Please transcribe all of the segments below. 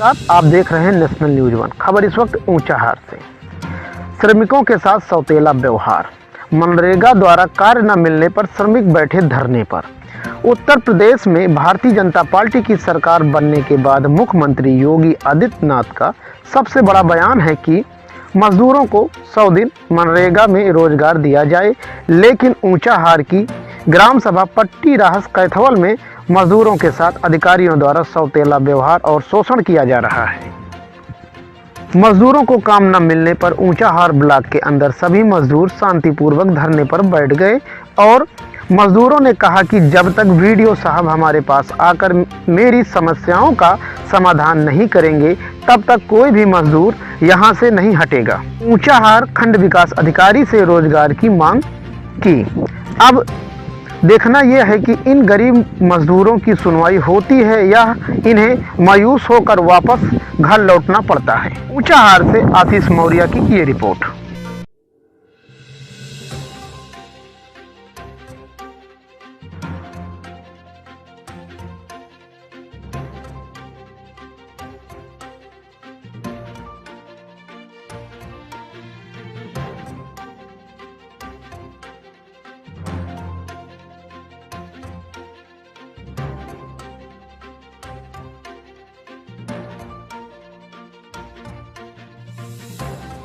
नमस्कार, आप देख रहे हैं नेशनल न्यूज वन। खबर इस वक्त ऊंचाहार से। श्रमिकों के साथ सौतेला व्यवहार, मनरेगा द्वारा कार्य न मिलने पर श्रमिक बैठे धरने पर। उत्तर प्रदेश में भारतीय जनता पार्टी की सरकार बनने के बाद मुख्यमंत्री योगी आदित्यनाथ का सबसे बड़ा बयान है कि मजदूरों को 100 दिन मनरेगा में रोजगार दिया जाए, लेकिन ऊंचाहार की ग्राम सभा पट्टी राहस कैथवल में मजदूरों के साथ अधिकारियों द्वारा सौतेला व्यवहार और शोषण किया जा रहा है। मजदूरों को काम न मिलने पर ऊंचाहार ब्लॉक के अंदर सभी मजदूर शांतिपूर्वक धरने पर बैठ गए और मजदूरों ने कहा कि जब तक वीडियो साहब हमारे पास आकर मेरी समस्याओं का समाधान नहीं करेंगे, तब तक कोई भी मजदूर यहां से नहीं हटेगा। ऊंचाहार खंड विकास अधिकारी से रोजगार की मांग की। अब देखना यह है कि इन गरीब मजदूरों की सुनवाई होती है या इन्हें मायूस होकर वापस घर लौटना पड़ता है। ऊंचाहार से आशीष मौर्य की ये रिपोर्ट।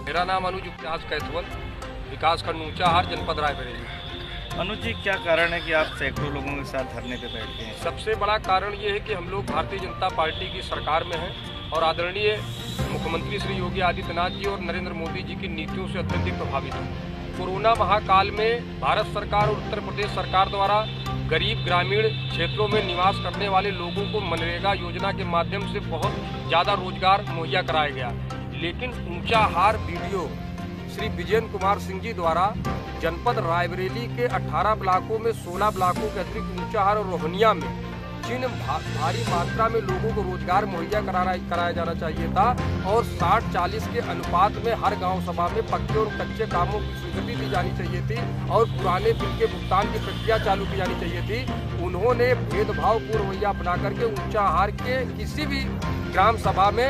मेरा नाम अनुज कैथवल, विकासखंड ऊंचाहार, जनपद रायबरेली। अनुज जी, क्या कारण है कि आप सैकड़ों लोगों के साथ धरने पे बैठते हैं? सबसे बड़ा कारण ये है कि हम लोग भारतीय जनता पार्टी की सरकार में हैं और आदरणीय मुख्यमंत्री श्री योगी आदित्यनाथ जी और नरेंद्र मोदी जी की नीतियों से अत्यधिक प्रभावित हैं। कोरोना महाकाल में भारत सरकार और उत्तर प्रदेश सरकार द्वारा गरीब ग्रामीण क्षेत्रों में निवास करने वाले लोगों को मनरेगा योजना के माध्यम से बहुत ज़्यादा रोजगार मुहैया कराया गया, लेकिन ऊंचाहार वीडियो श्री विजेंद्र कुमार सिंह जी द्वारा जनपद रायबरेली के 18 ब्लॉकों में 16 ब्लॉकों के अतिरिक्त ऊंचाहार और रोहनिया में जिन भारी मात्रा में लोगों को रोजगार मुहैया कराया जाना चाहिए था और 60-40 के अनुपात में हर गांव सभा में पक्के और कच्चे कामों की स्वीकृति दी जानी चाहिए थी और पुराने बिल के भुगतान की प्रक्रिया चालू की जानी चाहिए थी। उन्होंने भेदभावपूर्ण रवैया अपना करके ऊंचाहार के किसी भी ग्राम सभा में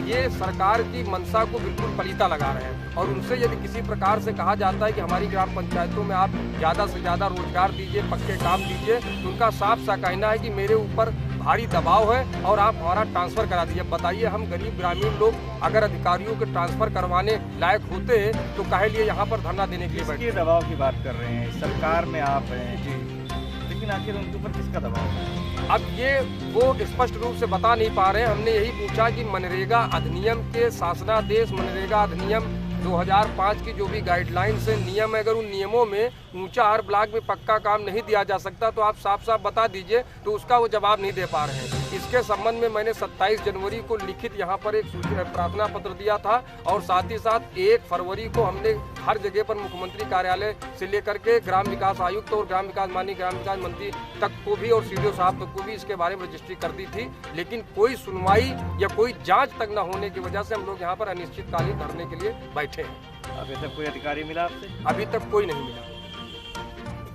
ये सरकार की मंशा को बिल्कुल पलीता लगा रहे हैं और उनसे यदि किसी प्रकार से कहा जाता है कि हमारी ग्राम पंचायतों में आप ज़्यादा से ज़्यादा रोजगार दीजिए, पक्के काम दीजिए, तो उनका साफ सा कहना है कि मेरे ऊपर भारी दबाव है और आप हमारा ट्रांसफ़र करा दीजिए। बताइए, हम गरीब ग्रामीण लोग अगर अधिकारियों के ट्रांसफ़र करवाने लायक होते हैं तो काहे लिए यहाँ पर धरना देने के लिए बैठे? दबाव की बात कर रहे हैं, सरकार में आप हैं जी, लेकिन आखिर उनके ऊपर किसका दबाव है? अब ये वो स्पष्ट रूप से बता नहीं पा रहे हैं। हमने यही पूछा कि मनरेगा अधिनियम के शासनादेश, मनरेगा अधिनियम 2005 की जो भी गाइडलाइंस है, नियम है, अगर उन नियमों में ऊंचाहार ब्लॉक में पक्का काम नहीं दिया जा सकता तो आप साफ साफ बता दीजिए, तो उसका वो जवाब नहीं दे पा रहे हैं। इसके संबंध में मैंने 27 जनवरी को लिखित यहाँ पर एक प्रार्थना पत्र दिया था और साथ ही साथ 1 फरवरी को हमने हर जगह पर मुख्यमंत्री कार्यालय से लेकर के ग्राम विकास आयुक्त और माननीय ग्राम विकास मंत्री तक को भी और सीडीओ साहब तक को भी इसके बारे में रजिस्ट्री कर दी थी, लेकिन कोई सुनवाई या कोई जांच तक न होने की वजह से हम लोग यहाँ पर अनिश्चितकालीन धरने के लिए बैठे हैं। अभी तक कोई अधिकारी मिला आपसे? अभी तक कोई नहीं मिला।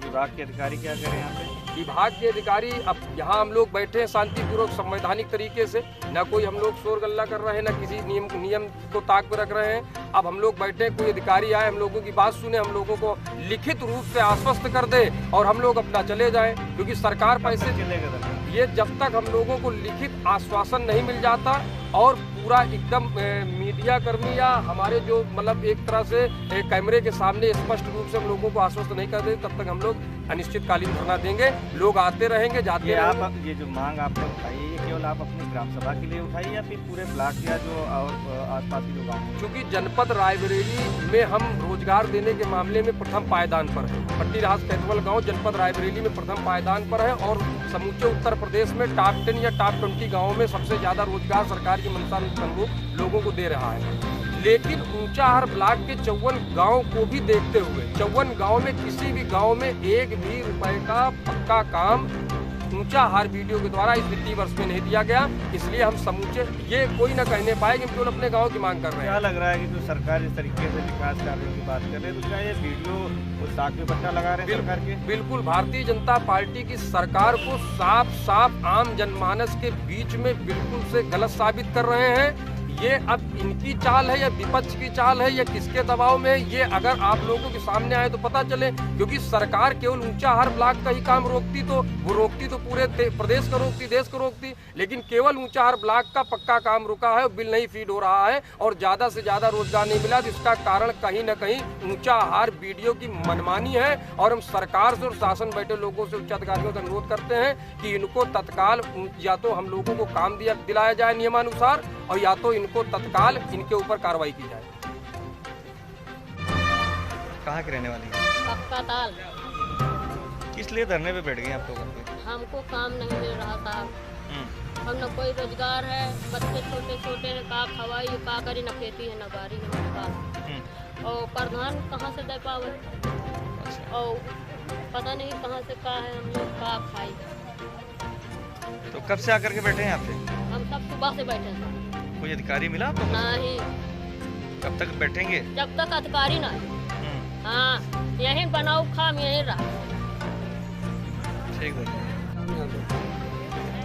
विभाग के अधिकारी क्या करें यहाँ पे? विभाग के अधिकारी, अब यहाँ हम लोग बैठे हैं शांतिपूर्वक संवैधानिक तरीके से, न कोई हम लोग शोर गल्ला कर रहे हैं, न किसी नियम को ताक पर रख रहे हैं। अब हम लोग बैठे, कोई अधिकारी आए, हम लोगों की बात सुने, हम लोगों को लिखित रूप से आश्वस्त कर दे और हम लोग अपना चले जाएं, क्योंकि सरकार पैसे चलेगा। ये जब तक हम लोगों को लिखित आश्वासन नहीं मिल जाता और पूरा एकदम मीडिया कर्मी या हमारे जो मतलब एक तरह से कैमरे के सामने स्पष्ट रूप से हम लोगों को आश्वस्त नहीं कर देते, तब तक हम लोग अनिश्चितकालीन धरना देंगे। लोग आते रहेंगे, जाते रहेंगे। ये जो मांग आपने उठाई है, ये केवल आप अपनी ग्राम सभा के लिए उठाई या फिर पूरे ब्लॉक या जो और आसपास के जो गाँव? क्योंकि जनपद रायबरेली में हम रोजगार देने के मामले में प्रथम पायदान पर है। पट्टी राहस कैथवल गाँव जनपद रायबरेली में प्रथम पायदान पर है और समूचे उत्तर प्रदेश में टॉप 10 या टॉप 20 गाँवों में सबसे ज़्यादा रोजगार सरकार की मंशा अनुरूप लोगों को दे रहा है। लेकिन ऊंचाहार ब्लॉक के 54 गांव को भी देखते हुए 54 गांव में किसी भी गांव में 1 भी रुपए का पक्का काम ऊंचा हार वीडियो के द्वारा इस वित्तीय वर्ष में नहीं दिया गया। इसलिए हम समूचे ये कोई न कहने पाए कि हम केवल अपने गाँव की मांग कर रहे हैं। क्या लग रहा है कि जो सरकार इस तरीके से विकास कार्यों की बात कर रही है, तो क्या ये वीडियो उस साग में पट्टा लगा रहे हैं सरकार के? बिल्कुल, भारतीय जनता पार्टी की सरकार को साफ साफ आम जनमानस के बीच में बिल्कुल से गलत साबित कर रहे हैं। ये अब इनकी चाल है या विपक्ष की चाल है या किसके दबाव में है, ये अगर आप लोगों के सामने आए तो पता चले। क्योंकि सरकार केवल ऊंचा हार ब्लॉक का ही काम रोकती तो पूरे प्रदेश का रोकती, देश को रोकती, लेकिन केवल ऊंचा हार ब्लॉक का पक्का काम रुका है, बिल नहीं फीड हो रहा है और ज्यादा से ज्यादा रोजगार नहीं मिला। तो इसका कारण कहीं न कहीं ऊंचा हार वीडियो की मनमानी है। और हम सरकार से और शासन बैठे लोगों से, उच्च अधिकारियों से अनुरोध करते हैं कि इनको तत्काल या तो हम लोगों को काम दिलाया जाए नियमानुसार और या तो इनको तत्काल इनके ऊपर कार्रवाई की जाए। कहाँ के रहने वाली है? पक्का ताल। किस लिए धरने पे बैठ गए आप लोग? हमको काम नहीं मिल रहा था। हम न कोई रोजगार है, बच्चे छोटे छोटे हैं, का खवाई का करी, न खेती है न बारी है हमारे पास। और प्रधान कहाँ से दे पावे और पता नहीं कहाँ से का है, हम लोग का खाई। तो कब से आकर के बैठे हैं यहाँ पे? हम सब सुबह से बैठे हैं। कोई अधिकारी मिला आपको? नहीं। कब तक बैठेंगे? जब तक अधिकारी ना। हाँ, यहीं बनाओ खाम यहीं रहा। ठीक है।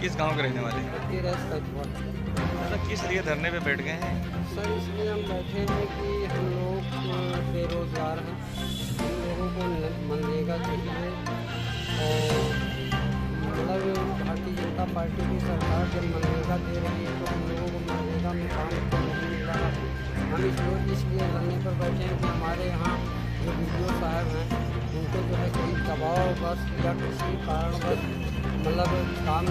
किस गांव के रहने वाले हैं? सर किस लिए धरने पे बैठ गए हैं? सर इसलिए हम बैठे हैं कि हम लोग बेरोजगार हैं, हम लोगों को मनरेगा चाहिए। और मतलब भारतीय जनता पार्टी की सरकार जब मनरेगा दे रही है तो हम लोगों को मनरेगा में काम नहीं मिल रहा है। हम इसलिए धरने पर बैठे हैं कि हमारे यहाँ जो वीडियो साहब हैं उनको जो है कोई दबाव बस या किसी कारणवश मतलब काम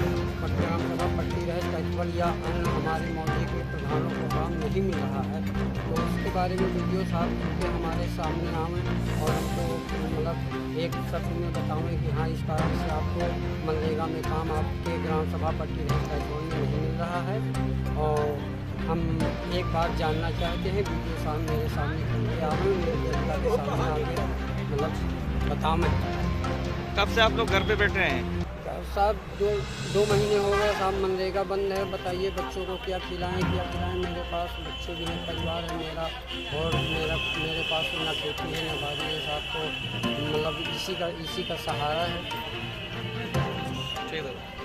ग्राम सभा पट्टी रहे कैथवल या अन्य हमारे मौजे के प्रधानों को काम नहीं मिल रहा है। तो उसके बारे में वीडियो साहब के हमारे सामने आवें और हमको मतलब एक शब्द में बतावें कि हाँ इस कारण से आपको मनरेगा में काम आपके ग्राम सभा पट्टी रहे कैथवल में नहीं मिल रहा है। और हम एक बात जानना चाहते हैं, वीडियो साहब मेरे सामने खुल आवें, मीडिया के सामने आके मतलब बतावें। कब से आप लोग घर पे बैठ रहे हैं? साहब 2 महीने हो गए साहब, मनरेगा बंद है। बताइए बच्चों को क्या खिलाएं क्या खिलाएं। मेरे पास बच्चे भी हैं, परिवार है मेरा, और मेरे पास ना खेती है ना बाड़ी है साहब। तो मतलब इसी का सहारा है। ठीक है।